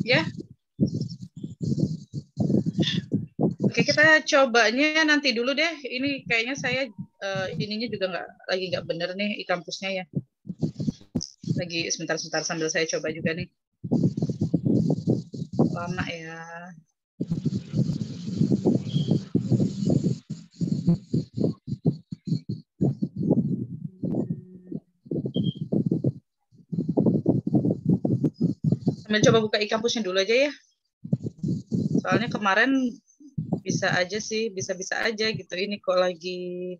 Ya. Oke, kita cobanya nanti dulu deh. Ini kayaknya saya ininya juga lagi nggak bener nih e-kampusnya ya. Lagi sebentar-sebentar sambil saya coba juga nih. Lama ya. Sambil coba buka e-kampusnya dulu aja ya. Soalnya kemarin bisa aja sih, bisa-bisa aja gitu. Ini kok lagi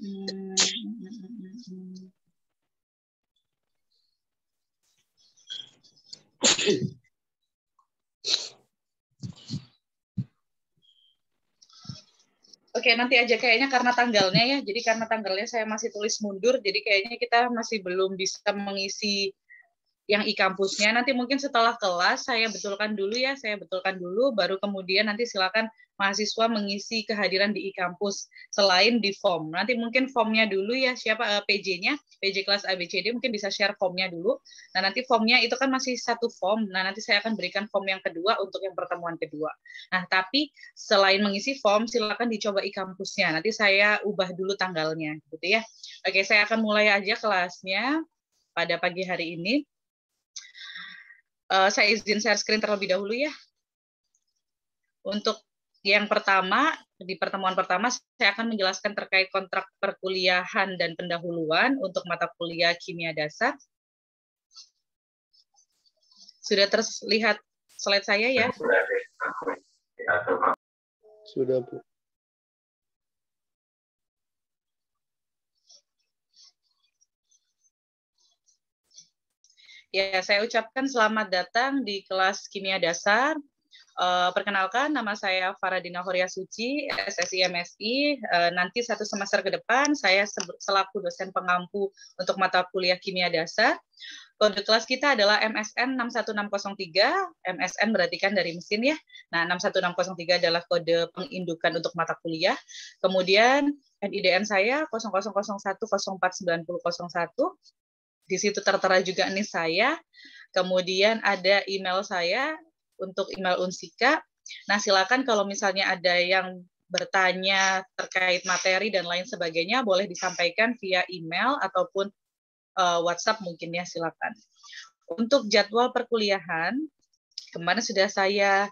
Oke, nanti aja kayaknya karena tanggalnya ya. Jadi karena tanggalnya saya masih tulis mundur, jadi kayaknya kita masih belum bisa mengisi yang e-kampusnya. Nanti mungkin setelah kelas saya betulkan dulu ya, baru kemudian nanti silakan mahasiswa mengisi kehadiran di e-kampus selain di form. Nanti mungkin formnya dulu ya, siapa PJ-nya, PJ kelas ABCD mungkin bisa share formnya dulu. Nah, nanti formnya itu kan masih satu form. Nah, nanti saya akan berikan form yang kedua untuk yang pertemuan kedua. Nah, tapi selain mengisi form, silakan dicoba e-kampusnya. Nanti saya ubah dulu tanggalnya, gitu ya. Oke, saya akan mulai aja kelasnya pada pagi hari ini. Saya izin share screen terlebih dahulu ya. Untuk yang pertama, di pertemuan pertama, saya akan menjelaskan terkait kontrak perkuliahan dan pendahuluan untuk mata kuliah kimia dasar. Sudah terlihat slide saya ya? Sudah, Bu. Ya, saya ucapkan selamat datang di kelas kimia dasar. Perkenalkan, nama saya Faradina Horia Suci, SSI MSI. Nanti satu semester ke depan, saya selaku dosen pengampu untuk mata kuliah kimia dasar. Kode kelas kita adalah MSN 61603. MSN berarti kan dari mesin ya. Nah, 61603 adalah kode pengindukan untuk mata kuliah. Kemudian NIDN saya 0001049001. Di situ tertera juga NIS saya. Kemudian ada email saya untuk email Unsika. Nah, silakan kalau misalnya ada yang bertanya terkait materi dan lain sebagainya, boleh disampaikan via email ataupun WhatsApp mungkin ya, silakan. Untuk jadwal perkuliahan, kemarin sudah saya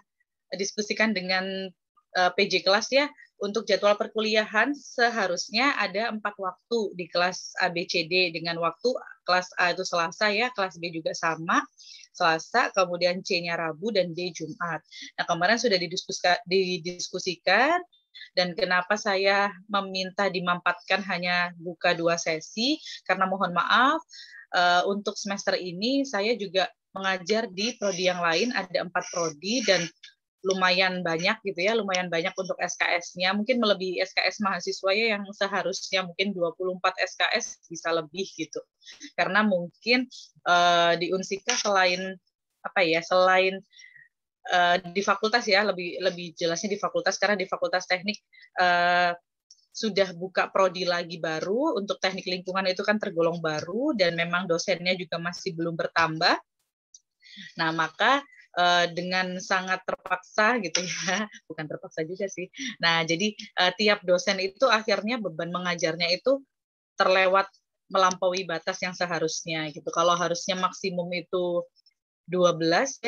diskusikan dengan PJ kelas ya. Untuk jadwal perkuliahan seharusnya ada 4 waktu di kelas ABCD dengan waktu kelas A itu Selasa ya, kelas B juga sama, Selasa, kemudian C-nya Rabu, dan D Jumat. Nah, kemarin sudah didiskusikan, dan kenapa saya meminta dimampatkan hanya buka 2 sesi, karena mohon maaf, untuk semester ini saya juga mengajar di prodi yang lain, ada 4 prodi, dan lumayan banyak gitu ya, lumayan banyak untuk SKS-nya, mungkin melebihi SKS mahasiswa ya, yang seharusnya mungkin 24 SKS bisa lebih gitu. Karena mungkin di Unsika selain di fakultas ya, lebih jelasnya di fakultas, karena di fakultas teknik sudah buka prodi lagi baru untuk teknik lingkungan, itu kan tergolong baru dan memang dosennya juga masih belum bertambah. Nah, maka dengan sangat terpaksa gitu ya, bukan terpaksa juga sih. Nah, jadi tiap dosen itu akhirnya beban mengajarnya itu terlewat melampaui batas yang seharusnya gitu. Kalau harusnya maksimum itu 12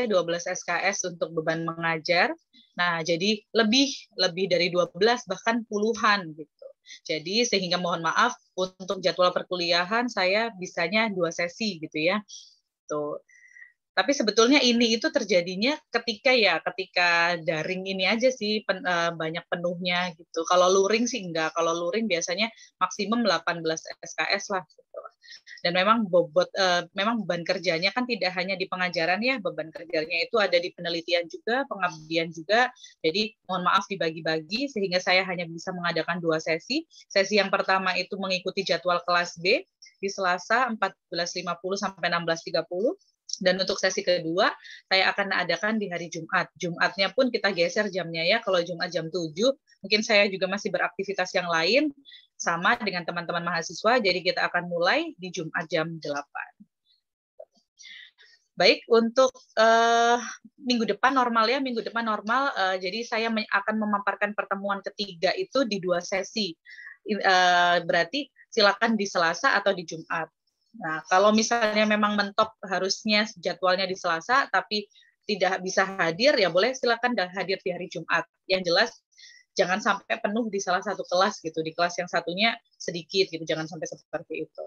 SKS untuk beban mengajar. Nah, jadi lebih dari 12 bahkan puluhan gitu. Jadi sehingga mohon maaf untuk jadwal perkuliahan saya bisanya 2 sesi gitu ya. Tuh. Tapi sebetulnya ini itu terjadinya ketika daring ini aja sih banyak penuhnya gitu. Kalau luring sih enggak. Kalau luring biasanya maksimum 18 SKS lah gitu. Dan memang memang beban kerjanya kan tidak hanya di pengajaran ya, beban kerjanya itu ada di penelitian juga, pengabdian juga. Jadi mohon maaf dibagi-bagi sehingga saya hanya bisa mengadakan 2 sesi. Sesi yang pertama itu mengikuti jadwal kelas B di Selasa 14.50 sampai 16.30. Dan untuk sesi kedua, saya akan adakan di hari Jumat. Jumatnya pun kita geser jamnya ya. Kalau Jumat jam 7, mungkin saya juga masih beraktivitas yang lain, sama dengan teman-teman mahasiswa, jadi kita akan mulai di Jumat jam 8. Baik, untuk minggu depan normal ya, minggu depan normal, jadi saya akan memaparkan pertemuan ketiga itu di 2 sesi. Berarti silakan di Selasa atau di Jumat. Nah, kalau misalnya memang mentok harusnya jadwalnya di Selasa, tapi tidak bisa hadir, ya boleh silakan hadir di hari Jumat. Yang jelas, jangan sampai penuh di salah satu kelas gitu, di kelas yang satunya sedikit gitu, jangan sampai seperti itu.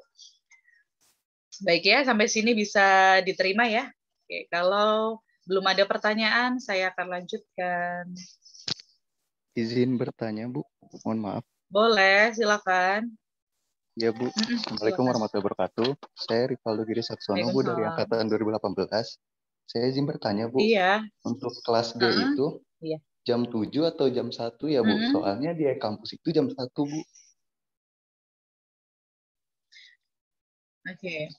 Baik ya, sampai sini bisa diterima ya. Oke, kalau belum ada pertanyaan, saya akan lanjutkan. Izin bertanya, Bu. Mohon maaf. Boleh, silakan. Ya, Bu. Assalamualaikum warahmatullahi wabarakatuh. Saya Rivaldo Giri Saksono, Bu, dari angkatan 2018. Saya izin bertanya, Bu. Iya. Untuk kelas D itu iya. jam 7 atau jam 1 ya, Bu? Soalnya di kampus itu jam 1, Bu. Oke.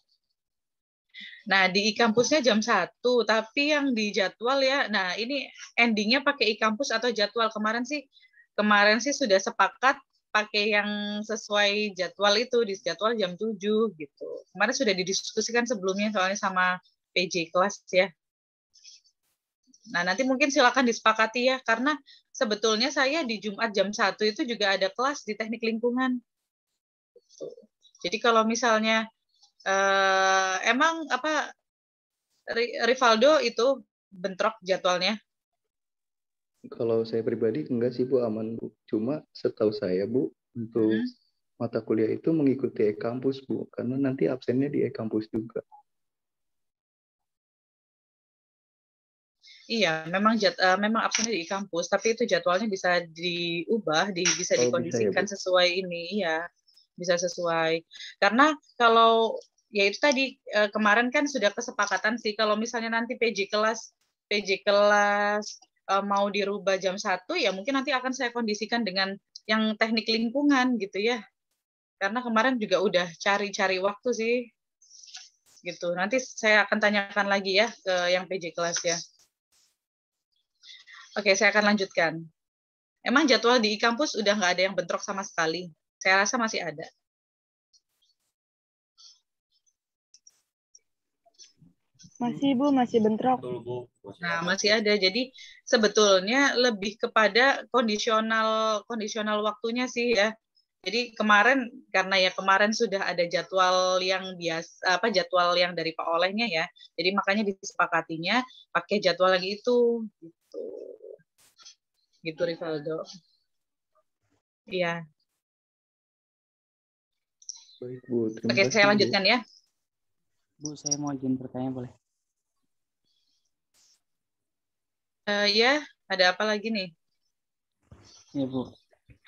Nah, di e-kampusnya jam 1, tapi yang di jadwal ya, nah ini endingnya pakai e-kampus atau jadwal kemarin sih sudah sepakat pakai yang sesuai jadwal itu, di jadwal jam 7 gitu. Kemarin sudah didiskusikan sebelumnya soalnya sama PJ kelas ya. Nah, nanti mungkin silakan disepakati ya, karena sebetulnya saya di Jumat jam 1 itu juga ada kelas di teknik lingkungan. Jadi kalau misalnya emang apa Rivaldo itu bentrok jadwalnya? Kalau saya pribadi enggak sih, Bu, aman, Bu. Cuma setahu saya, Bu, untuk mata kuliah itu mengikuti e-kampus, Bu, karena nanti absennya di e-kampus juga. Iya, memang absennya di kampus, tapi itu jadwalnya bisa diubah, bisa dikondisikan bisa ya, sesuai ini, iya, bisa sesuai. Karena kalau ya itu tadi kemarin kan sudah kesepakatan sih, kalau misalnya nanti PJ kelas mau dirubah jam 1, ya mungkin nanti akan saya kondisikan dengan yang teknik lingkungan gitu ya. Karena kemarin juga udah cari-cari waktu sih, gitu. Nanti saya akan tanyakan lagi ya ke yang PJ kelas ya. Oke, saya akan lanjutkan. Emang jadwal di e-kampus udah nggak ada yang bentrok sama sekali. Saya rasa masih ada. Masih, Bu, masih bentrok. Nah, masih ada. Jadi sebetulnya lebih kepada kondisional waktunya sih ya. Jadi kemarin karena ya kemarin sudah ada jadwal yang biasa jadwal yang dari Pak Olehnya ya. Jadi makanya disepakatinya pakai jadwal lagi itu gitu. Gitu Rivaldo. Iya. Baik, Bu. Terima Oke, kasih, saya lanjutkan Bu. ya. Bu, saya mau izin bertanya boleh? Ya, ada apa lagi nih? Ya, Bu.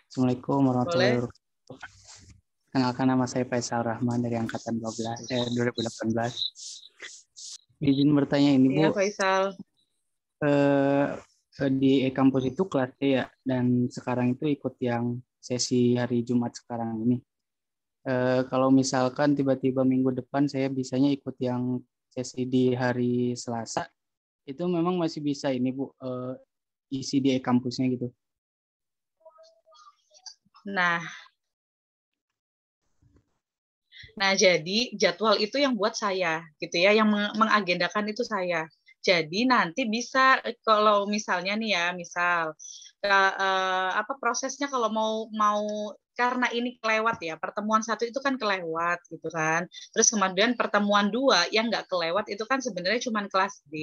Assalamualaikum warahmatullahi wabarakatuh. Kenalkan, nama saya Faisal Rahman dari angkatan 2018. Izin bertanya ini, Bu. Iya, Faisal. Di e-kampus itu kelas D ya, dan sekarang itu ikut yang sesi hari Jumat sekarang ini. Kalau misalkan tiba-tiba minggu depan saya bisanya ikut yang sesi di hari Selasa, itu memang masih bisa ini, Bu, isi di e-kampusnya gitu. Nah, jadi jadwal itu yang buat saya, gitu ya, yang mengagendakan itu saya. Jadi nanti bisa kalau misalnya nih ya, misal prosesnya kalau mau karena ini kelewat ya, pertemuan 1 itu kan kelewat gitu kan. Terus kemudian pertemuan 2 yang nggak kelewat itu kan sebenarnya cuma kelas B.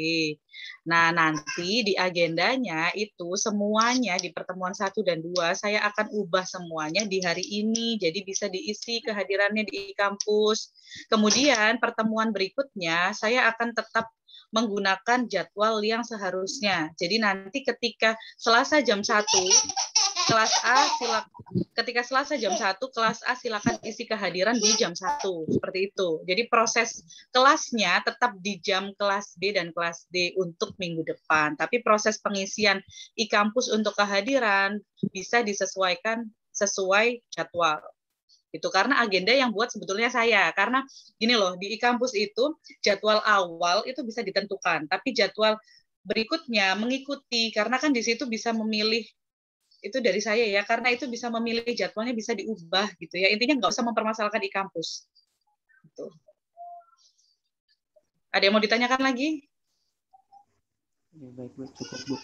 Nah, nanti di agendanya itu semuanya di pertemuan 1 dan 2 saya akan ubah semuanya di hari ini. Jadi bisa diisi kehadirannya di kampus. Kemudian pertemuan berikutnya saya akan tetap menggunakan jadwal yang seharusnya. Jadi nanti ketika Selasa jam 1 kelas A ketika Selasa jam 1 kelas A silakan isi kehadiran di jam 1 seperti itu. Jadi proses kelasnya tetap di jam kelas B dan kelas D untuk minggu depan. Tapi proses pengisian e-kampus untuk kehadiran bisa disesuaikan sesuai jadwal. Itu karena agenda yang buat sebetulnya saya. Karena gini loh, di e-kampus itu jadwal awal itu bisa ditentukan, tapi jadwal berikutnya mengikuti karena kan di situ bisa memilih. Itu dari saya ya, karena itu bisa memilih jadwalnya bisa diubah gitu ya. Intinya nggak usah mempermasalahkan e-kampus. Gitu. Ada yang mau ditanyakan lagi? Ya, baik, Bu. Cukup, Bu.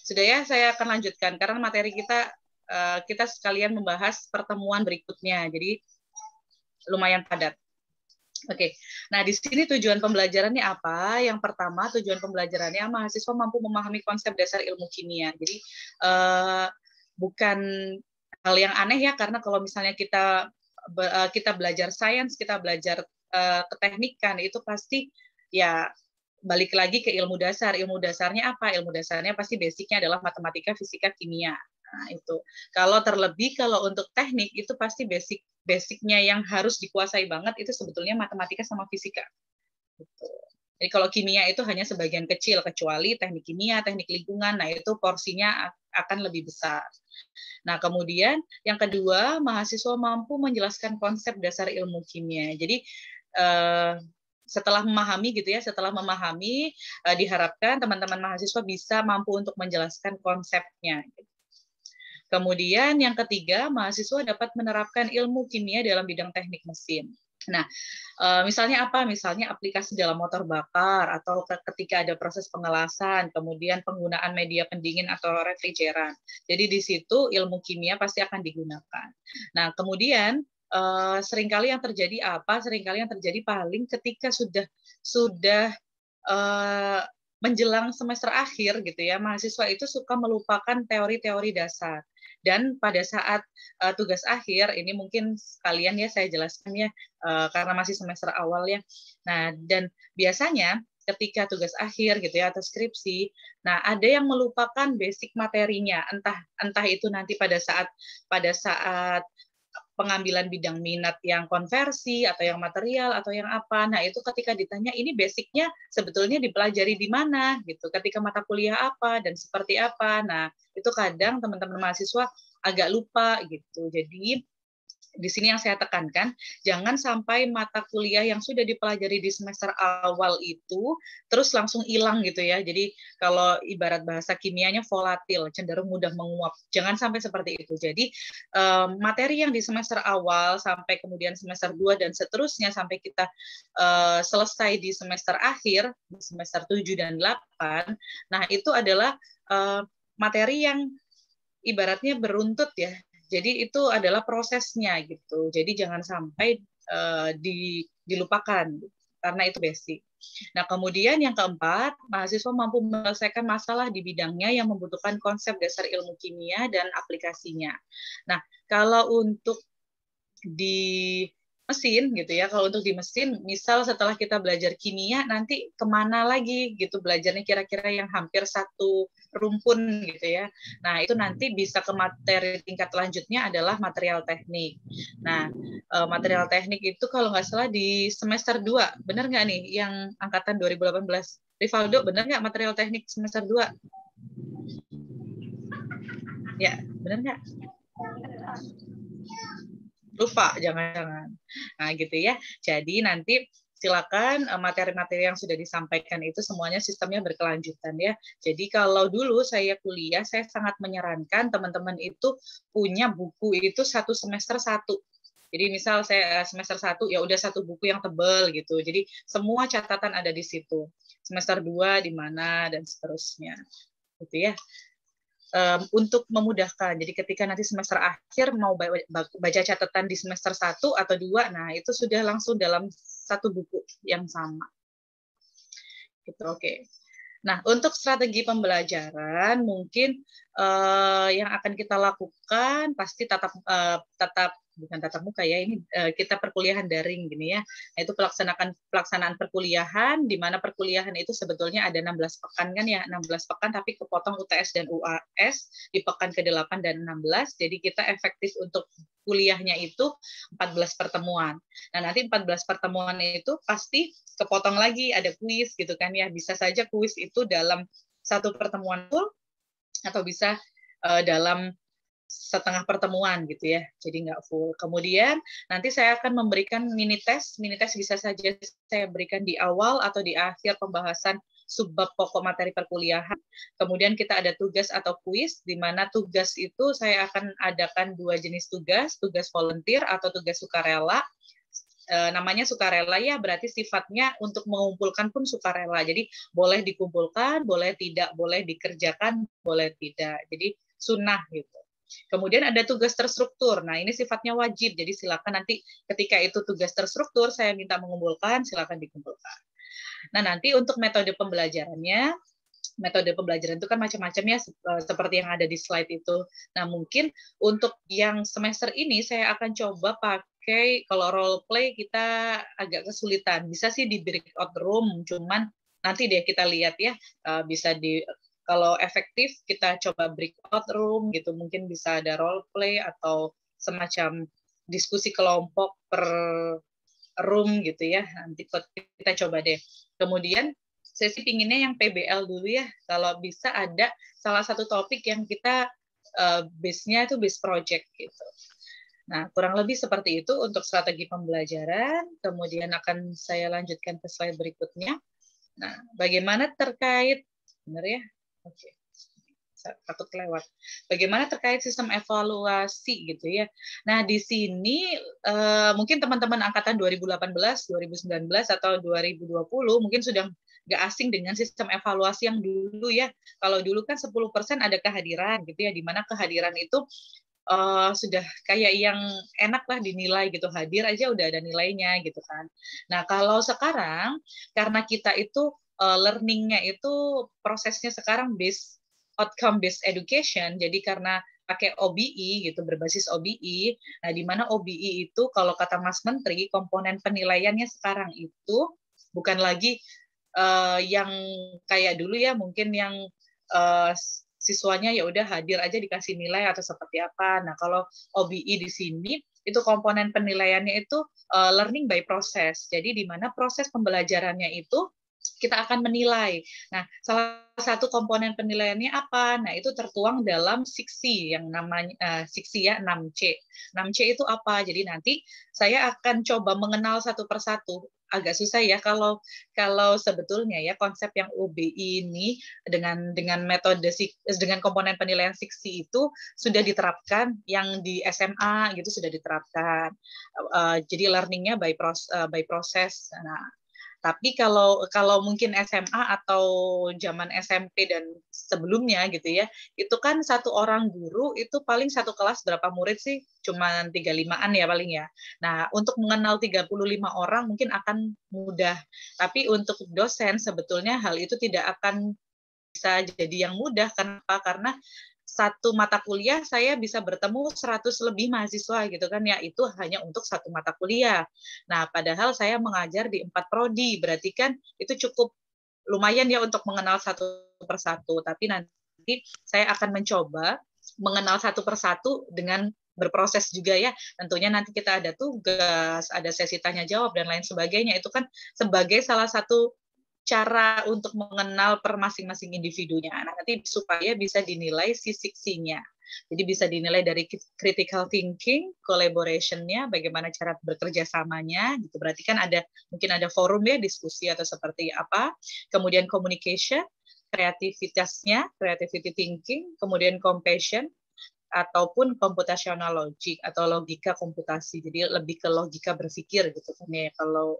Sudah ya, saya akan lanjutkan karena materi kita sekalian membahas pertemuan berikutnya. Jadi lumayan padat. Oke, nah di sini tujuan pembelajarannya apa? Yang pertama, tujuan pembelajarannya mahasiswa mampu memahami konsep dasar ilmu kimia. Jadi bukan hal yang aneh ya, karena kalau misalnya kita belajar sains, kita belajar keteknikan, itu pasti ya balik lagi ke ilmu dasar. Ilmu dasarnya apa? Ilmu dasarnya pasti basicnya adalah matematika, fisika, kimia. Nah, itu. Kalau untuk teknik itu pasti basicnya yang harus dikuasai banget itu sebetulnya matematika sama fisika. Gitu. Jadi kalau kimia itu hanya sebagian kecil, kecuali teknik kimia, teknik lingkungan, nah itu porsinya akan lebih besar. Nah, kemudian yang kedua, mahasiswa mampu menjelaskan konsep dasar ilmu kimia. Jadi setelah memahami diharapkan teman-teman mahasiswa bisa mampu untuk menjelaskan konsepnya. Kemudian yang ketiga, mahasiswa dapat menerapkan ilmu kimia dalam bidang teknik mesin. Nah, misalnya apa? Misalnya aplikasi dalam motor bakar, atau ketika ada proses pengelasan, kemudian penggunaan media pendingin atau refrigeran. Jadi di situ ilmu kimia pasti akan digunakan. Nah, kemudian seringkali yang terjadi apa? Seringkali yang terjadi paling ketika sudah menjelang semester akhir gitu ya, mahasiswa itu suka melupakan teori-teori dasar. Dan pada saat tugas akhir, ini mungkin sekalian ya saya jelaskan ya, karena masih semester awal ya. Nah, dan biasanya ketika tugas akhir gitu ya atau skripsi, nah ada yang melupakan basic materinya, entah itu nanti pada saat pengambilan bidang minat yang konversi atau yang material atau yang apa. Nah, itu ketika ditanya ini basicnya sebetulnya dipelajari di mana gitu. Ketika mata kuliah apa dan seperti apa. Nah, itu kadang teman-teman mahasiswa agak lupa gitu. Jadi di sini yang saya tekankan, jangan sampai mata kuliah yang sudah dipelajari di semester awal itu terus langsung hilang gitu ya. Jadi kalau ibarat bahasa kimianya volatil, cenderung mudah menguap. Jangan sampai seperti itu. Jadi materi yang di semester awal sampai kemudian semester 2 dan seterusnya sampai kita selesai di semester akhir, di semester 7 dan 8, nah itu adalah materi yang ibaratnya beruntut ya. Jadi itu adalah prosesnya gitu. Jadi jangan sampai dilupakan karena itu basic. Nah, kemudian yang keempat, mahasiswa mampu menyelesaikan masalah di bidangnya yang membutuhkan konsep dasar ilmu kimia dan aplikasinya. Nah, kalau untuk di mesin gitu ya, kalau untuk di mesin, misal setelah kita belajar kimia, nanti kemana lagi gitu belajarnya kira-kira yang hampir satu rumpun gitu ya. Nah, itu nanti bisa ke materi tingkat lanjutnya adalah material teknik. Nah, material teknik itu kalau nggak salah di semester 2, benar nggak nih yang angkatan 2018? Rivaldo, benar nggak material teknik semester 2? Ya, benar nggak? Lupa, jangan-jangan. Nah, gitu ya. Jadi nanti silakan materi-materi yang sudah disampaikan itu semuanya sistemnya berkelanjutan ya. Jadi kalau dulu saya kuliah, saya sangat menyarankan teman-teman itu punya buku itu satu semester satu. Jadi misal saya semester 1 ya udah satu buku yang tebal gitu. Jadi semua catatan ada di situ. Semester 2 di mana dan seterusnya. Gitu ya. untuk memudahkan. Jadi ketika nanti semester akhir mau baca catatan di semester 1 atau 2, nah itu sudah langsung dalam satu buku yang sama. Gitu, oke. Nah, untuk strategi pembelajaran mungkin yang akan kita lakukan pasti bukan tatap muka ya, ini kita perkuliahan daring gini ya. Nah, itu pelaksanaan perkuliahan, di mana perkuliahan itu sebetulnya ada 16 pekan kan ya, 16 pekan tapi kepotong UTS dan UAS di pekan ke-8 dan 16. Jadi kita efektif untuk kuliahnya itu 14 pertemuan. Nah, nanti 14 pertemuan itu pasti kepotong lagi ada kuis gitu kan ya. Bisa saja kuis itu dalam satu pertemuan full atau bisa dalam setengah pertemuan gitu ya, jadi nggak full. Kemudian nanti saya akan memberikan mini test bisa saja saya berikan di awal atau di akhir pembahasan subbab pokok materi perkuliahan. Kemudian kita ada tugas atau kuis, di mana tugas itu saya akan adakan 2 jenis tugas volunteer atau tugas sukarela. Namanya sukarela ya, berarti sifatnya untuk mengumpulkan pun sukarela. Jadi boleh dikumpulkan, boleh tidak, boleh dikerjakan, boleh tidak. Jadi sunnah gitu. Kemudian ada tugas terstruktur. Nah, ini sifatnya wajib. Jadi silakan nanti ketika itu tugas terstruktur, saya minta mengumpulkan, silakan dikumpulkan. Nah, nanti untuk metode pembelajarannya, metode pembelajaran itu kan macam-macam ya, seperti yang ada di slide itu. Nah, mungkin untuk yang semester ini saya akan coba pakai, kalau role play kita agak kesulitan. Bisa sih di breakout room, cuman nanti deh kita lihat ya, bisa di kalau efektif kita coba breakout room gitu, mungkin bisa ada role play atau semacam diskusi kelompok per room gitu ya. Nanti kita coba deh. Kemudian saya sih pinginnya yang PBL dulu ya. Kalau bisa ada salah satu topik yang kita base-nya itu base project gitu. Nah, kurang lebih seperti itu untuk strategi pembelajaran. Kemudian akan saya lanjutkan ke slide berikutnya. Nah, bagaimana terkait, benar ya? Oke, takut kelewat. Bagaimana terkait sistem evaluasi gitu ya. Nah, di sini mungkin teman-teman angkatan 2018, 2019 atau 2020 mungkin sudah nggak asing dengan sistem evaluasi yang dulu ya. Kalau dulu kan 10% ada kehadiran gitu ya, di mana kehadiran itu sudah kayak yang enak lah dinilai gitu, hadir aja udah ada nilainya gitu kan. Nah, kalau sekarang karena kita itu learning-nya itu prosesnya sekarang outcome based education, jadi karena pakai OBE gitu, berbasis OBE. Nah, di mana OBE itu kalau kata Mas Menteri, komponen penilaiannya sekarang itu bukan lagi yang kayak dulu ya, mungkin yang siswanya ya udah hadir aja dikasih nilai atau seperti apa. Nah, kalau OBE di sini itu komponen penilaiannya itu learning by process. Jadi di mana proses pembelajarannya itu kita akan menilai. Nah, salah satu komponen penilaiannya apa? Nah, itu tertuang dalam 6C yang namanya 6C ya, 6C. 6C itu apa? Jadi nanti saya akan coba mengenal satu persatu. Agak susah ya kalau sebetulnya ya konsep yang OBI ini dengan metode dengan komponen penilaian 6C itu sudah diterapkan, yang di SMA gitu sudah diterapkan. Jadi learning-nya by process. Nah, tapi kalau mungkin SMA atau zaman SMP dan sebelumnya gitu ya, itu kan satu orang guru itu paling satu kelas berapa murid sih? Cuma 35-an ya paling ya. Nah, untuk mengenal 35 orang mungkin akan mudah. Tapi untuk dosen sebetulnya hal itu tidak akan bisa jadi yang mudah. Kenapa? Karena satu mata kuliah saya bisa bertemu 100 lebih mahasiswa gitu kan ya, itu hanya untuk satu mata kuliah. Nah, padahal saya mengajar di 4 prodi, berarti kan itu cukup lumayan ya untuk mengenal satu persatu. Tapi nanti saya akan mencoba mengenal satu persatu dengan berproses juga ya. Tentunya nanti kita ada tugas, ada sesi tanya jawab dan lain sebagainya. Itu kan sebagai salah satu cara untuk mengenal per masing-masing individunya. Nah, nanti supaya bisa dinilai sisi-sisinya. Jadi bisa dinilai dari critical thinking, collaboration-nya, bagaimana cara bekerja samanya, gitu. Berarti kan mungkin ada forum ya, diskusi atau seperti apa. Kemudian communication, kreativitasnya, creativity thinking, kemudian compassion, ataupun computational logic atau logika komputasi. Jadi lebih ke logika berpikir gitu kan ya. Kalau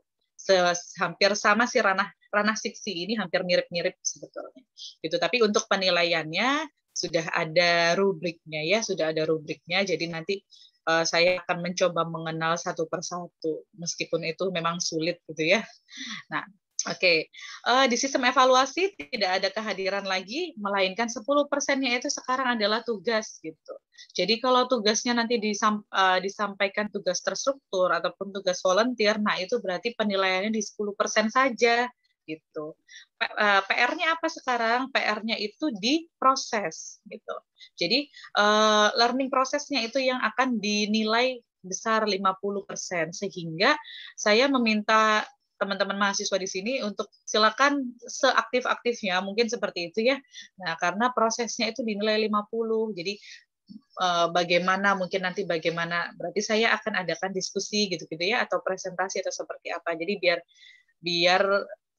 hampir sama sih ranah 6C ini hampir mirip-mirip sebetulnya. Gitu. Tapi untuk penilaiannya sudah ada rubriknya ya, sudah ada rubriknya. Jadi nanti saya akan mencoba mengenal satu persatu, meskipun itu memang sulit gitu ya. Nah, oke. Di sistem evaluasi tidak ada kehadiran lagi, melainkan 10%-nya itu sekarang adalah tugas gitu. Jadi kalau tugasnya nanti disampaikan tugas terstruktur ataupun tugas volunteer, nah itu berarti penilaiannya di 10% saja gitu. PR-nya apa sekarang? PR-nya itu di proses gitu. Jadi learning prosesnya itu yang akan dinilai besar 50%, sehingga saya meminta teman-teman mahasiswa di sini untuk silakan seaktif-aktifnya, mungkin seperti itu ya. Nah, karena prosesnya itu dinilai 50. Jadi bagaimana berarti saya akan adakan diskusi gitu-gitu ya, atau presentasi atau seperti apa. Jadi biar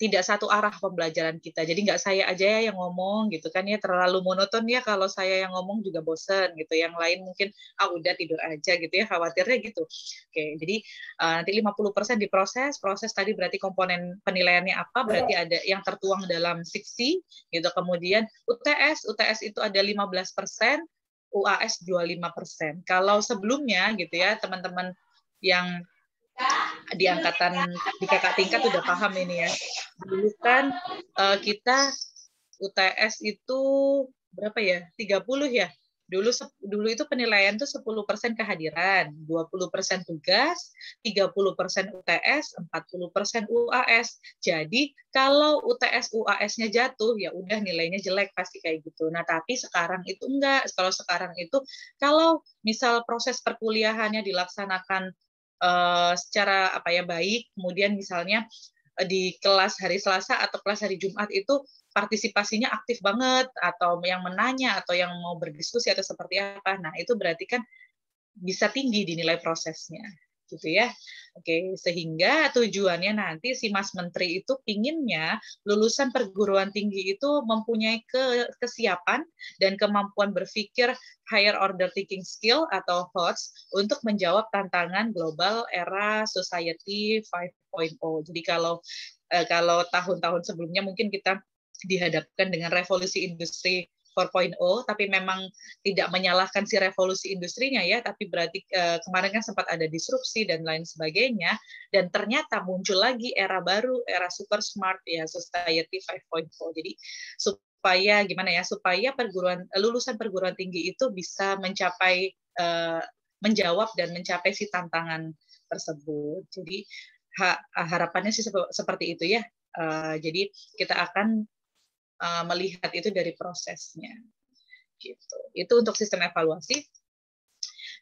tidak satu arah pembelajaran kita. Jadi nggak saya aja yang ngomong gitu kan ya, terlalu monoton ya kalau saya yang ngomong juga bosen gitu. Yang lain mungkin udah tidur aja gitu ya, khawatirnya gitu. Oke, jadi nanti 50% diproses. Proses tadi berarti komponen penilaiannya apa? Berarti ada yang tertuang dalam 6C gitu. Kemudian UTS itu ada 15%, UAS 25%. Kalau sebelumnya gitu ya, teman-teman yang di angkatan di kakak tingkat udah paham ini ya. Dulu kan kita UTS itu berapa ya? 30 ya. Dulu itu penilaian tuh 10% kehadiran, 20% tugas, 30% UTS, 40% UAS. Jadi kalau UTS UAS-nya jatuh ya udah nilainya jelek pasti kayak gitu. Nah, tapi sekarang itu enggak. Kalau sekarang itu kalau misal proses perkuliahannya dilaksanakan secara baik, kemudian misalnya di kelas hari Selasa atau kelas hari Jumat itu partisipasinya aktif banget, atau yang menanya atau yang mau berdiskusi atau seperti apa, nah itu berarti kan bisa tinggi dinilai prosesnya gitu ya. Oke, sehingga tujuannya nanti si Mas Menteri itu pinginnya lulusan perguruan tinggi itu mempunyai kesiapan dan kemampuan berpikir higher order thinking skill atau HOTS untuk menjawab tantangan global era society 5.0. Jadi kalau tahun-tahun sebelumnya mungkin kita dihadapkan dengan revolusi industri 4.0, tapi memang tidak menyalahkan si revolusi industrinya ya, tapi berarti kemarin kan sempat ada disrupsi dan lain sebagainya, dan ternyata muncul lagi era baru, era super smart ya, society 5.0. Jadi supaya gimana ya, supaya lulusan perguruan tinggi itu bisa menjawab dan mencapai si tantangan tersebut. Jadi harapannya sih seperti itu ya. Jadi kita akan melihat itu dari prosesnya, gitu. Itu untuk sistem evaluasi.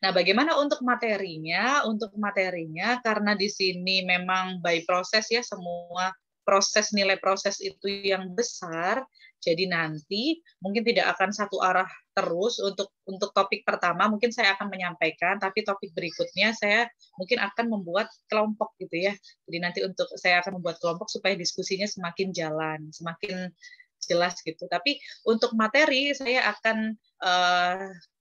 Nah, bagaimana untuk materinya? Untuk materinya, karena di sini memang by proses ya, semua proses nilai proses itu yang besar. Jadi nanti mungkin tidak akan satu arah terus untuk topik pertama. Mungkin saya akan menyampaikan, tapi topik berikutnya saya mungkin akan membuat kelompok gitu ya. Jadi nanti saya akan membuat kelompok supaya diskusinya semakin jalan, semakin jelas gitu. Tapi untuk materi saya akan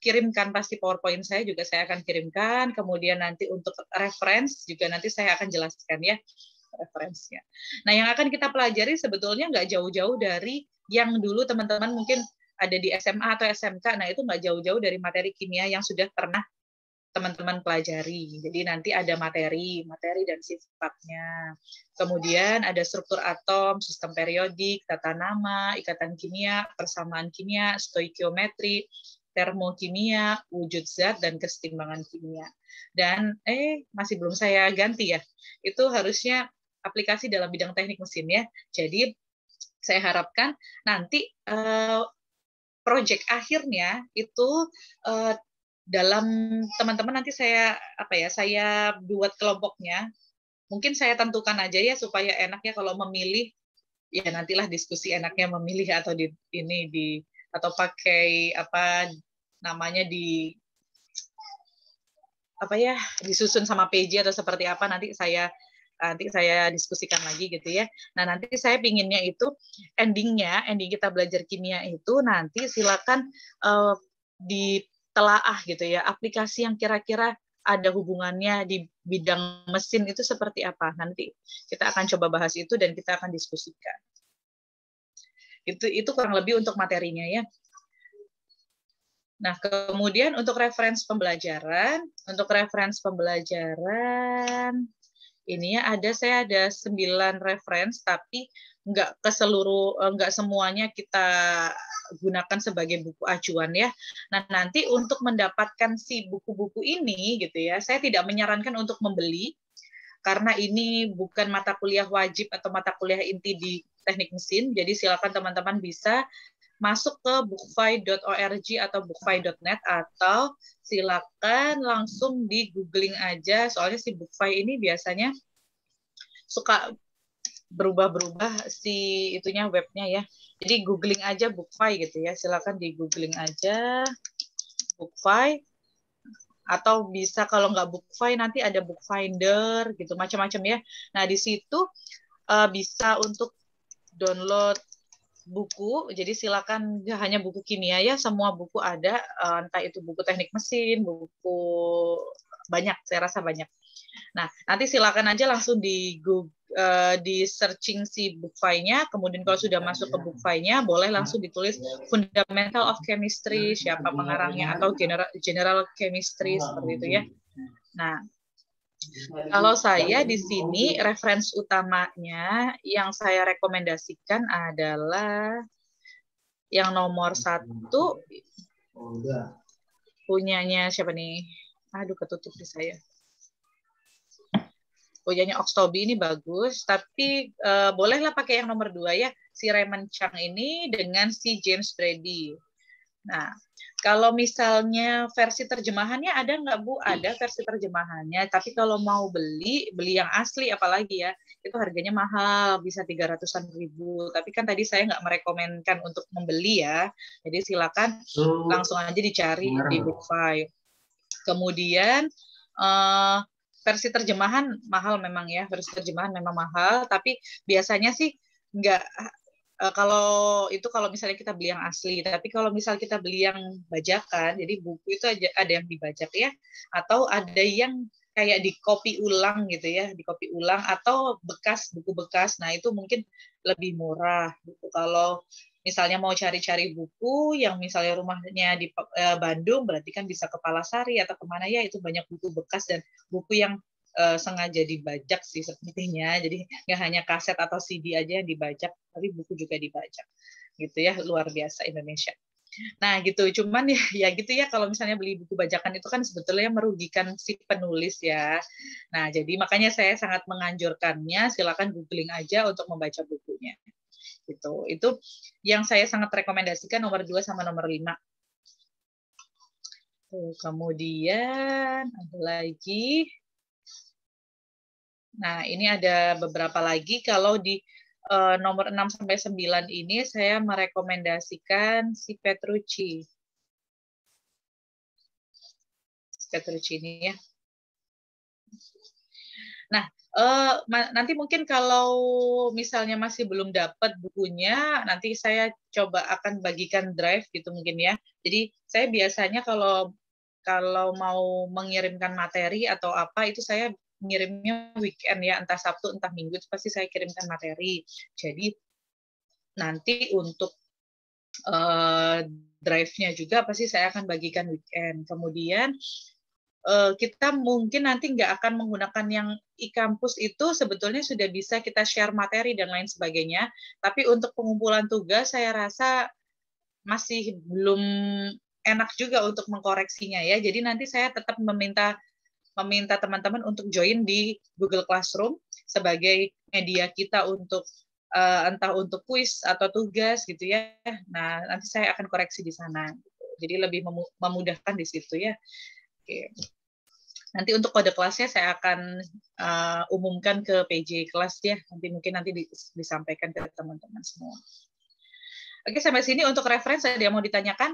kirimkan, pasti PowerPoint saya juga saya akan kirimkan. Kemudian nanti untuk reference juga nanti saya akan jelaskan ya referensinya. Nah, yang akan kita pelajari sebetulnya nggak jauh-jauh dari yang dulu teman-teman mungkin ada di SMA atau SMK. Nah, itu nggak jauh-jauh dari materi kimia yang sudah pernah teman-teman pelajari. Jadi nanti ada materi dan sifatnya. Kemudian ada struktur atom, sistem periodik, tata nama, ikatan kimia, persamaan kimia, stoikiometri, termokimia, wujud zat, dan kesetimbangan kimia. Dan masih belum saya ganti ya. Itu harusnya aplikasi dalam bidang teknik mesin ya. Jadi saya harapkan nanti proyek akhirnya itu dalam teman-teman nanti saya buat kelompoknya. Mungkin saya tentukan aja ya supaya enak ya kalau memilih, ya nantilah diskusi enaknya memilih atau atau pakai disusun sama PJ atau seperti apa, nanti saya diskusikan lagi gitu ya. Nah, nanti saya pinginnya itu ending kita belajar kimia itu nanti silakan ditelaah gitu ya, aplikasi yang kira-kira ada hubungannya di bidang mesin itu seperti apa. Nanti kita akan coba bahas itu dan kita akan diskusikan. Itu kurang lebih untuk materinya ya. Nah, kemudian untuk referensi pembelajaran, ini ya saya ada 9 referensi, tapi nggak semuanya kita gunakan sebagai buku acuan ya. Nah, nanti untuk mendapatkan si buku-buku ini gitu ya, saya tidak menyarankan untuk membeli karena ini bukan mata kuliah wajib atau mata kuliah inti di teknik mesin. Jadi silakan teman-teman bisa masuk ke bookfy.org atau bookfy.net atau silakan langsung di googling aja, soalnya si Bookfy ini biasanya suka berubah-berubah si itunya webnya ya. Jadi googling aja Bookfy gitu ya, silakan di googling aja Bookfy, atau bisa kalau nggak Bookfy nanti ada Bookfinder gitu, macam-macam ya. Nah di situ bisa untuk download buku, jadi silakan hanya buku kimia ya, semua buku ada, entah itu buku teknik mesin, buku banyak, saya rasa banyak. Nah, nanti silakan aja langsung di Google, di searching si Bookfy-nya, kemudian kalau sudah masuk ke Bookfy-nya, boleh langsung ditulis Fundamental of Chemistry, siapa pengarangnya, atau General Chemistry, seperti itu ya. Nah, kalau saya di sini referensi utamanya yang saya rekomendasikan adalah yang nomor 1 punyanya siapa nih? Aduh, ketutup di saya. Punyanya Oxtoby ini bagus, tapi bolehlah pakai yang nomor 2 ya, si Raymond Chang ini dengan si James Brady. Nah, kalau misalnya versi terjemahannya ada nggak Bu? Ada versi terjemahannya, tapi kalau mau beli yang asli apalagi ya, itu harganya mahal, bisa 300-an ribu. Tapi kan tadi saya nggak merekomendkan untuk membeli ya, jadi silakan langsung aja dicari di Bookfy. Kemudian versi terjemahan mahal memang ya, versi terjemahan memang mahal, tapi biasanya sih nggak. Kalau misalnya kita beli yang asli, tapi kalau misal kita beli yang bajakan, jadi buku itu ada yang dibajak ya, atau ada yang kayak di copy ulang gitu ya, di copy ulang atau buku bekas. Nah itu mungkin lebih murah. Gitu. Kalau misalnya mau cari-cari buku yang misalnya rumahnya di Bandung, berarti kan bisa ke Palasari atau kemana ya, itu banyak buku bekas dan buku yang sengaja dibajak sih sepertinya. Jadi nggak hanya kaset atau CD aja yang dibajak, tapi buku juga dibajak. Gitu ya, luar biasa Indonesia. Nah gitu, cuman ya gitu ya, kalau misalnya beli buku bajakan itu kan sebetulnya merugikan si penulis ya. Nah jadi makanya saya sangat menganjurkannya, silakan googling aja untuk membaca bukunya. Gitu. Itu yang saya sangat rekomendasikan nomor 2 sama nomor 5. Kemudian ada lagi. Nah, ini ada beberapa lagi. Kalau di nomor 6 sampai 9 ini saya merekomendasikan si Petrucci. Petrucci ini ya. Nah, nanti mungkin kalau misalnya masih belum dapat bukunya, nanti saya coba akan bagikan drive gitu mungkin ya. Jadi saya biasanya kalau mau mengirimkan materi atau apa, itu saya ngirimnya weekend ya, entah Sabtu entah Minggu, itu pasti saya kirimkan materi. Jadi nanti untuk drive-nya juga pasti saya akan bagikan weekend. Kemudian kita mungkin nanti nggak akan menggunakan yang e-kampus itu, sebetulnya sudah bisa kita share materi dan lain sebagainya. Tapi untuk pengumpulan tugas saya rasa masih belum enak juga untuk mengkoreksinya ya. Jadi nanti saya tetap meminta teman-teman untuk join di Google Classroom sebagai media kita untuk entah untuk kuis atau tugas gitu ya. Nah, nanti saya akan koreksi di sana. Jadi lebih memudahkan di situ ya. Oke. Nanti untuk kode kelasnya saya akan umumkan ke PJ kelas ya. Nanti disampaikan ke teman-teman semua. Oke, sampai sini untuk referensi ada yang mau ditanyakan?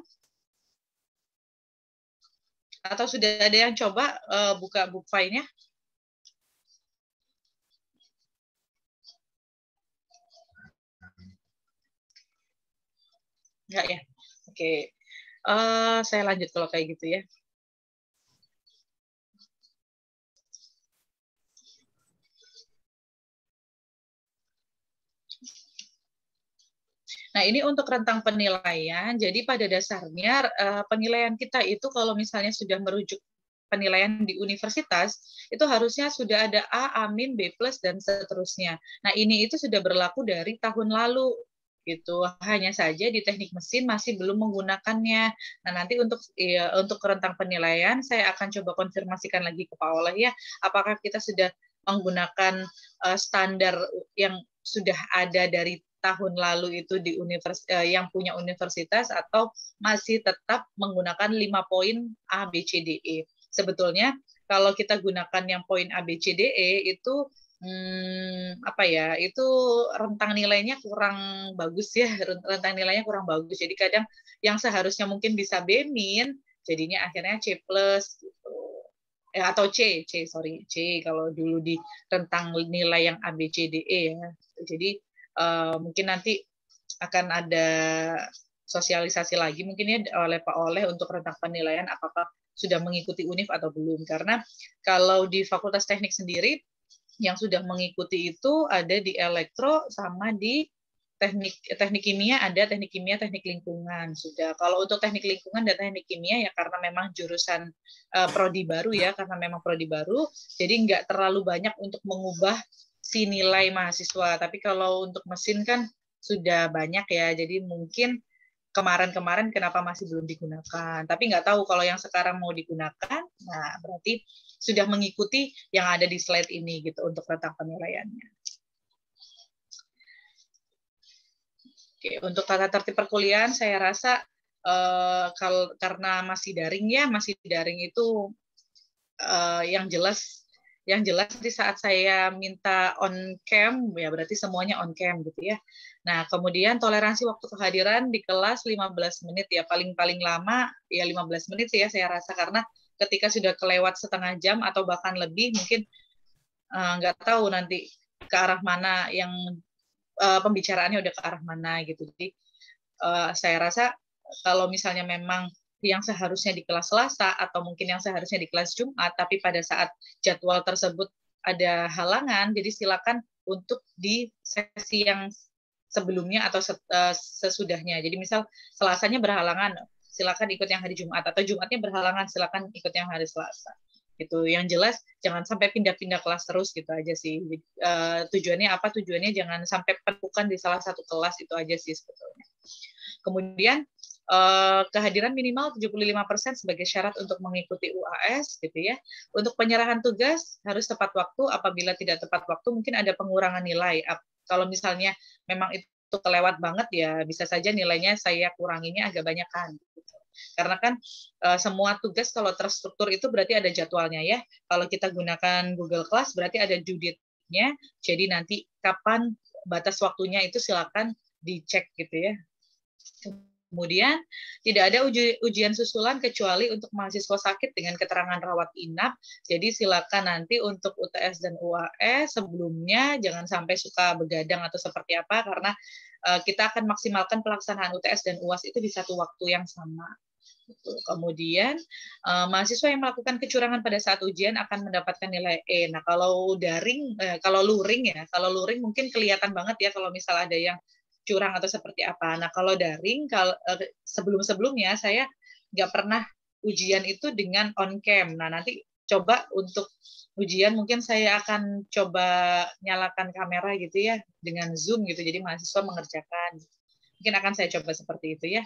Atau sudah ada yang coba buka Bookfy-nya? Enggak ya? Oke. Saya lanjut kalau kayak gitu ya. Nah, ini untuk rentang penilaian. Jadi pada dasarnya penilaian kita itu kalau misalnya sudah merujuk penilaian di universitas, itu harusnya sudah ada A, A-, B+, dan seterusnya. Nah, ini itu sudah berlaku dari tahun lalu. Gitu. Hanya saja di teknik mesin masih belum menggunakannya. Nah, nanti untuk rentang penilaian, saya akan coba konfirmasikan lagi ke Pak Oleh ya, apakah kita sudah menggunakan standar yang sudah ada dari tahun lalu itu di yang punya universitas atau masih tetap menggunakan 5 poin A, B, C, D, E. Sebetulnya kalau kita gunakan yang poin A, B, C, D, E itu itu rentang nilainya kurang bagus ya, rentang nilainya kurang bagus. Jadi kadang yang seharusnya mungkin bisa B-, jadinya akhirnya C+ gitu. Atau C kalau dulu di rentang nilai yang A, B, C, D, E ya. Jadi mungkin nanti akan ada sosialisasi lagi mungkin ya oleh Pak Oleh untuk rentang penilaian apakah sudah mengikuti UNIF atau belum. Karena kalau di Fakultas Teknik sendiri yang sudah mengikuti itu ada di elektro sama di teknik kimia, ada teknik kimia, teknik lingkungan sudah. Kalau untuk teknik lingkungan dan teknik kimia ya karena memang jurusan prodi baru ya, karena memang prodi baru, jadi nggak terlalu banyak untuk mengubah si nilai mahasiswa. Tapi kalau untuk mesin kan sudah banyak ya, jadi mungkin kemarin-kemarin kenapa masih belum digunakan. Tapi nggak tahu kalau yang sekarang mau digunakan, nah berarti sudah mengikuti yang ada di slide ini gitu untuk rentang penilaiannya. Oke, untuk tata tertib perkuliahan saya rasa karena masih daring itu yang jelas di saat saya minta on cam ya berarti semuanya on cam gitu ya. Nah, kemudian toleransi waktu kehadiran di kelas 15 menit ya, paling lama ya 15 menit sih ya saya rasa, karena ketika sudah kelewat setengah jam atau bahkan lebih mungkin nggak tahu nanti ke arah mana yang pembicaraannya udah ke arah mana gitu. Jadi saya rasa kalau misalnya memang yang seharusnya di kelas Selasa atau mungkin yang seharusnya di kelas Jumat, tapi pada saat jadwal tersebut ada halangan, jadi silakan untuk di sesi yang sebelumnya atau sesudahnya. Jadi misal Selasanya berhalangan, silakan ikut yang hari Jumat, atau Jumatnya berhalangan, silakan ikut yang hari Selasa. Gitu. Yang jelas jangan sampai pindah-pindah kelas terus gitu aja sih. Tujuannya apa? Tujuannya jangan sampai penukan di salah satu kelas, itu aja sih sebetulnya. Kemudian kehadiran minimal 75% sebagai syarat untuk mengikuti UAS gitu ya. Untuk penyerahan tugas harus tepat waktu, apabila tidak tepat waktu mungkin ada pengurangan nilai. Kalau misalnya memang itu kelewat banget ya bisa saja nilainya saya kuranginya agak banyakan gitu. Karena kan semua tugas kalau terstruktur itu berarti ada jadwalnya ya. Kalau kita gunakan Google Class berarti ada due date-nya. Jadi nanti kapan batas waktunya itu silakan dicek gitu ya. Kemudian tidak ada ujian susulan kecuali untuk mahasiswa sakit dengan keterangan rawat inap. Jadi silakan nanti untuk UTS dan UAS sebelumnya jangan sampai suka begadang atau seperti apa, karena kita akan maksimalkan pelaksanaan UTS dan UAS itu di satu waktu yang sama. Kemudian mahasiswa yang melakukan kecurangan pada saat ujian akan mendapatkan nilai E. Nah kalau daring, kalau luring mungkin kelihatan banget ya kalau misal ada yang curang atau seperti apa. Nah kalau daring, sebelum-sebelumnya saya nggak pernah ujian itu dengan on cam. Nah nanti coba untuk ujian mungkin saya akan coba nyalakan kamera gitu ya dengan Zoom gitu. Jadi mahasiswa mengerjakan. Mungkin akan saya coba seperti itu ya.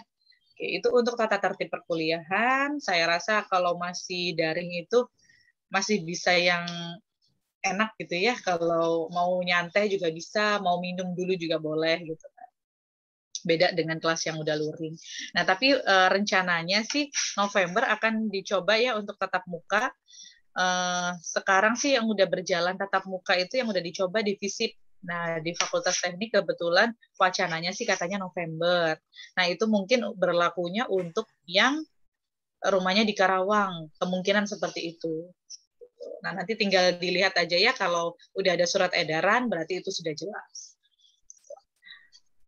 Oke, itu untuk tata tertib perkuliahan. Saya rasa kalau masih daring itu masih bisa yang enak gitu ya. Kalau mau nyantai juga bisa, mau minum dulu juga boleh gitu. Beda dengan kelas yang udah luring. Nah, tapi rencananya sih November akan dicoba ya untuk tatap muka. Sekarang sih yang udah berjalan tatap muka itu yang udah dicoba di FISIP. Nah, di Fakultas Teknik kebetulan wacananya sih katanya November. Nah, itu mungkin berlakunya untuk yang rumahnya di Karawang. Kemungkinan seperti itu. Nah, nanti tinggal dilihat aja ya kalau udah ada surat edaran, berarti itu sudah jelas.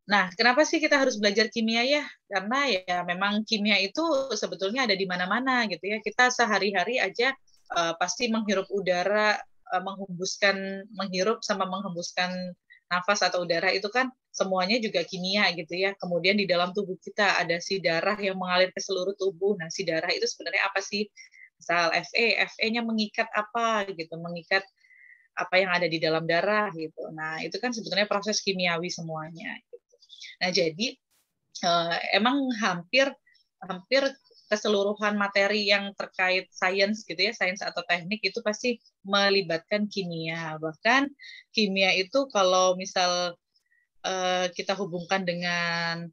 Nah, kenapa sih kita harus belajar kimia ya? Karena ya memang kimia itu sebetulnya ada di mana-mana gitu ya. Kita sehari-hari aja pasti menghirup udara, menghirup sama menghembuskan nafas atau udara itu kan semuanya juga kimia gitu ya. Kemudian di dalam tubuh kita ada si darah yang mengalir ke seluruh tubuh. Nah, si darah itu sebenarnya apa sih? Misal Fe-nya mengikat apa gitu, mengikat apa yang ada di dalam darah gitu. Nah, itu kan sebetulnya proses kimiawi semuanya gitu. Nah, jadi emang hampir keseluruhan materi yang terkait sains gitu ya, sains atau teknik itu pasti melibatkan kimia. Bahkan kimia itu kalau misal kita hubungkan dengan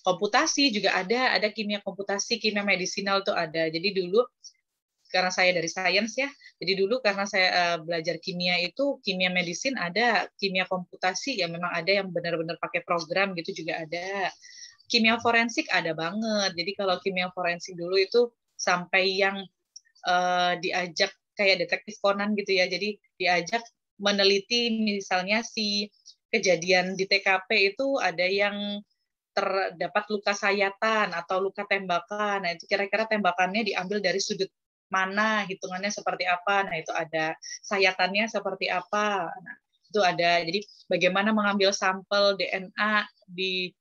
komputasi juga ada kimia komputasi, kimia medisinal tuh ada. Jadi dulu karena saya dari sains ya, jadi dulu karena saya belajar kimia itu, kimia medisin ada, kimia komputasi ya memang ada yang benar-benar pakai program gitu juga ada. Kimia forensik ada banget. Jadi kalau kimia forensik dulu itu sampai yang diajak kayak detektif Conan gitu ya. Jadi diajak meneliti misalnya si kejadian di TKP itu ada yang terdapat luka sayatan atau luka tembakan. Nah, itu kira-kira tembakannya diambil dari sudut mana, hitungannya seperti apa. Nah, itu ada sayatannya seperti apa. Nah, itu ada. Jadi bagaimana mengambil sampel DNA di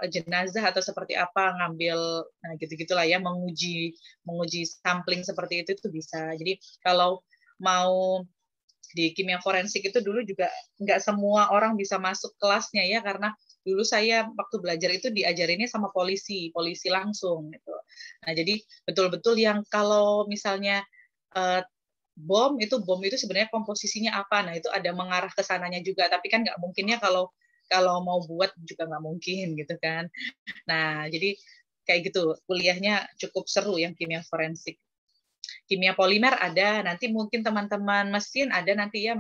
jenazah atau seperti apa, ngambil nah gitu-gitulah ya, menguji sampling seperti itu bisa. Jadi kalau mau di kimia forensik itu dulu juga nggak semua orang bisa masuk kelasnya ya, karena dulu saya waktu belajar itu diajarinnya sama polisi langsung gitu. Nah, jadi betul-betul yang kalau misalnya bom itu sebenarnya komposisinya apa, nah itu ada mengarah ke sananya juga, tapi kan nggak mungkinnya kalau mau buat juga nggak mungkin gitu kan. Nah, jadi kayak gitu, kuliahnya cukup seru yang kimia forensik. Kimia polimer ada, nanti mungkin teman-teman mesin ada nanti ya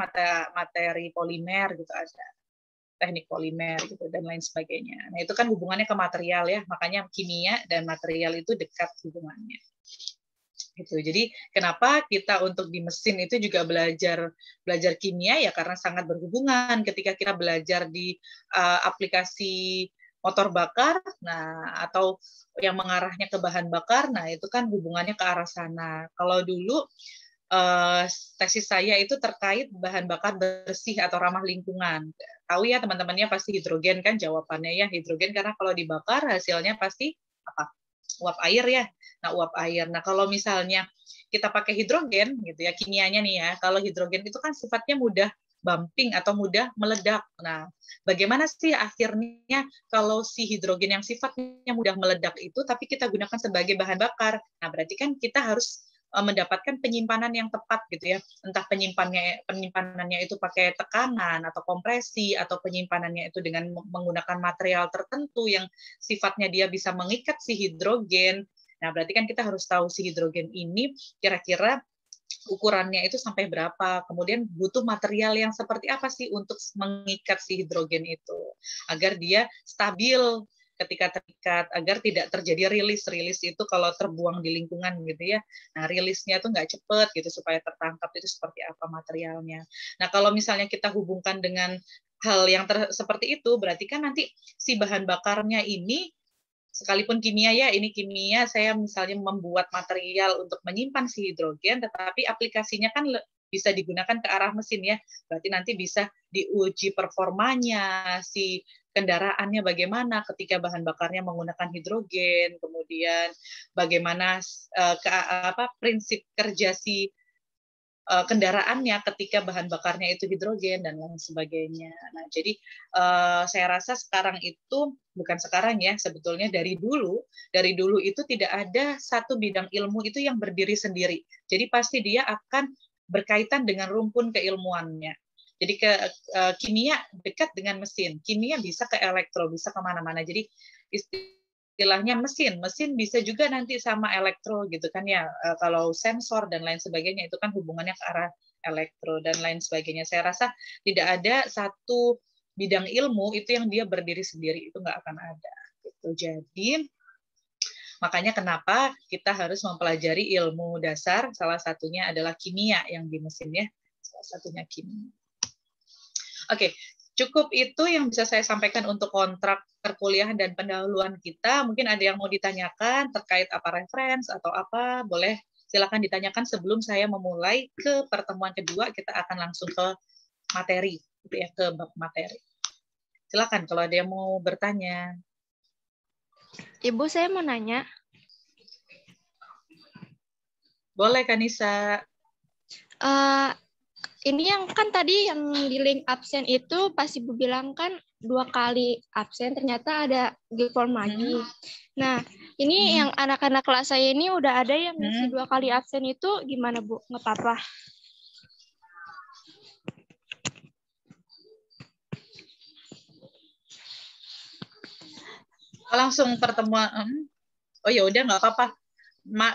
materi polimer gitu ada. Teknik polimer gitu dan lain sebagainya. Nah, itu kan hubungannya ke material ya, makanya kimia dan material itu dekat hubungannya. Gitu. Jadi kenapa kita untuk di mesin itu juga belajar kimia ya, karena sangat berhubungan ketika kita belajar di aplikasi motor bakar, nah atau yang mengarahnya ke bahan bakar, nah itu kan hubungannya ke arah sana. Kalau dulu tesis saya itu terkait bahan bakar bersih atau ramah lingkungan. Tahu ya teman-temannya pasti hidrogen kan jawabannya ya, hidrogen karena kalau dibakar hasilnya pasti apa? Uap air ya. Nah, uap air. Nah, kalau misalnya kita pakai hidrogen gitu ya, kimianya nih ya, kalau hidrogen itu kan sifatnya mudah bumping atau mudah meledak. Nah, bagaimana sih akhirnya kalau si hidrogen yang sifatnya mudah meledak itu tapi kita gunakan sebagai bahan bakar? Nah, berarti kan kita harus mendapatkan penyimpanan yang tepat gitu ya, entah penyimpanannya itu pakai tekanan atau kompresi atau penyimpanannya itu dengan menggunakan material tertentu yang sifatnya dia bisa mengikat si hidrogen. Nah, berarti kan kita harus tahu si hidrogen ini kira-kira ukurannya itu sampai berapa, kemudian butuh material yang seperti apa sih untuk mengikat si hidrogen itu agar dia stabil ketika terikat, agar tidak terjadi rilis itu kalau terbuang di lingkungan gitu ya. Nah, rilisnya tuh nggak cepat gitu supaya tertangkap itu seperti apa materialnya. Nah, kalau misalnya kita hubungkan dengan hal yang seperti itu, berarti kan nanti si bahan bakarnya ini sekalipun kimia ya, ini kimia saya misalnya membuat material untuk menyimpan si hidrogen, tetapi aplikasinya kan bisa digunakan ke arah mesin ya. Berarti nanti bisa diuji performanya, si kendaraannya bagaimana ketika bahan bakarnya menggunakan hidrogen, kemudian bagaimana prinsip kerja si kendaraannya ketika bahan bakarnya itu hidrogen dan lain sebagainya. Nah, jadi saya rasa sekarang itu bukan sekarang ya, sebetulnya dari dulu itu tidak ada satu bidang ilmu itu yang berdiri sendiri. Jadi pasti dia akan berkaitan dengan rumpun keilmuannya. Jadi kimia dekat dengan mesin, kimia bisa ke elektro, bisa kemana-mana. Jadi istilahnya mesin bisa juga nanti sama elektro gitu kan ya, kalau sensor dan lain sebagainya itu kan hubungannya ke arah elektro dan lain sebagainya. Saya rasa tidak ada satu bidang ilmu itu yang dia berdiri sendiri, itu nggak akan ada gitu. Jadi makanya kenapa kita harus mempelajari ilmu dasar, salah satunya adalah kimia yang di mesin ya, salah satunya kimia. Oke, cukup itu yang bisa saya sampaikan untuk kontrak perkuliahan dan pendahuluan kita. Mungkin ada yang mau ditanyakan terkait apa reference atau apa, boleh silakan ditanyakan sebelum saya memulai ke pertemuan kedua, kita akan langsung ke materi ya ke bab materi. Silakan kalau ada yang mau bertanya. Ibu, saya mau nanya. Boleh, Kanisa. Ini yang kan tadi yang di link absen itu pas Ibu bilang kan 2 kali absen, ternyata ada Google Form lagi. Nah, ini yang anak-anak kelas saya ini udah ada yang ngisi 2 kali absen itu gimana, Bu? Nggak apa-apa? Langsung pertemuan. Oh ya udah nggak apa-apa.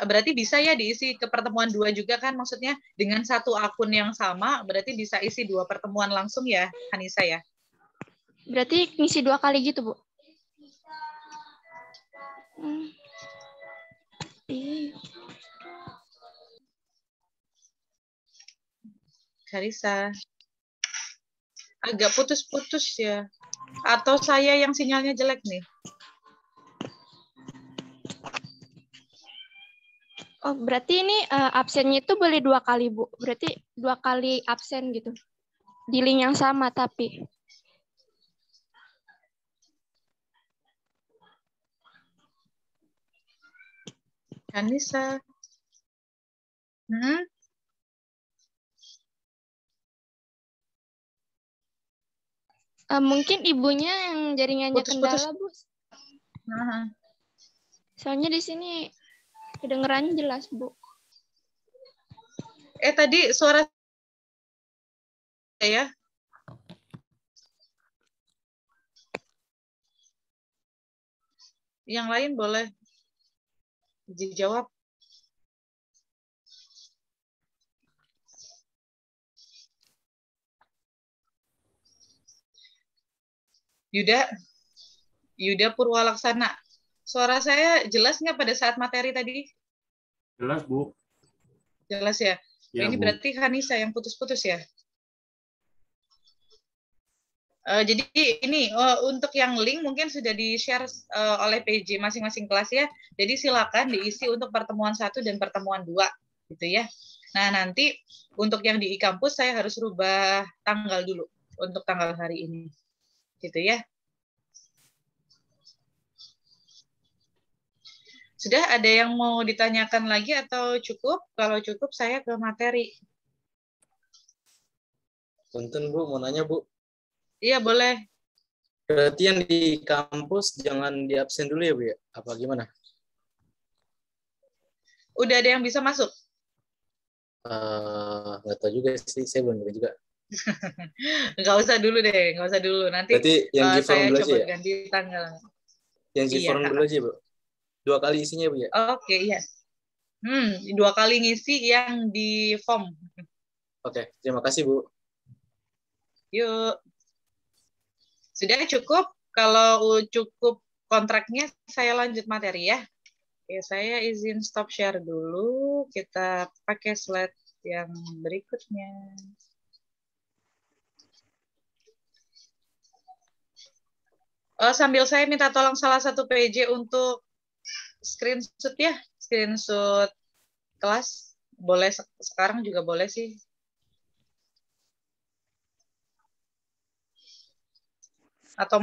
Berarti bisa ya diisi ke pertemuan 2 juga kan, maksudnya dengan satu akun yang sama berarti bisa isi 2 pertemuan langsung ya, Anissa ya. Berarti ngisi 2 kali gitu, Bu? Karisa. Agak putus-putus ya. Atau saya yang sinyalnya jelek nih? Oh, berarti ini absennya itu boleh 2 kali, Bu. Berarti 2 kali absen gitu. Di link yang sama tapi. Anissa. Mungkin ibunya yang jaringannya Putus-putus. kendala, Bu. Soalnya di sini kedengerannya jelas, Bu. Tadi suara saya. Yang lain boleh dijawab. Yuda Purwalaksana. Suara saya jelas nggak pada saat materi tadi? Jelas, Bu. Jelas ya? Ya, ini Bu. berarti Hanisa yang putus-putus ya? Jadi ini untuk yang link mungkin sudah di-share oleh PJ masing-masing kelas ya. Jadi silakan diisi untuk pertemuan 1 dan pertemuan 2 gitu ya. Nah, nanti untuk yang di e-kampus saya harus rubah tanggal dulu untuk tanggal hari ini. Gitu ya. Sudah ada yang mau ditanyakan lagi atau cukup? Kalau cukup saya ke materi. Punten Bu, mau nanya Bu. Iya boleh. Berarti yang di kampus jangan di absen dulu ya Bu ya? Apa gimana? Udah ada yang bisa masuk? Nggak tahu juga sih, saya belum juga. Nggak usah dulu deh, nggak usah dulu. Nanti berarti yang saya dulu coba aja ya? ganti tanggal. Yang form dulu aja Bu. 2 kali isinya Bu ya? Oke, iya. 2 kali ngisi yang di form. Oke, terima kasih Bu. Yuk. Sudah cukup? Kalau cukup kontraknya, saya lanjut materi ya. Oke, saya izin stop share dulu. Kita pakai slide yang berikutnya. Sambil saya minta tolong salah satu PJ untuk screenshot ya. Screenshot kelas. Boleh sekarang juga boleh sih. Atau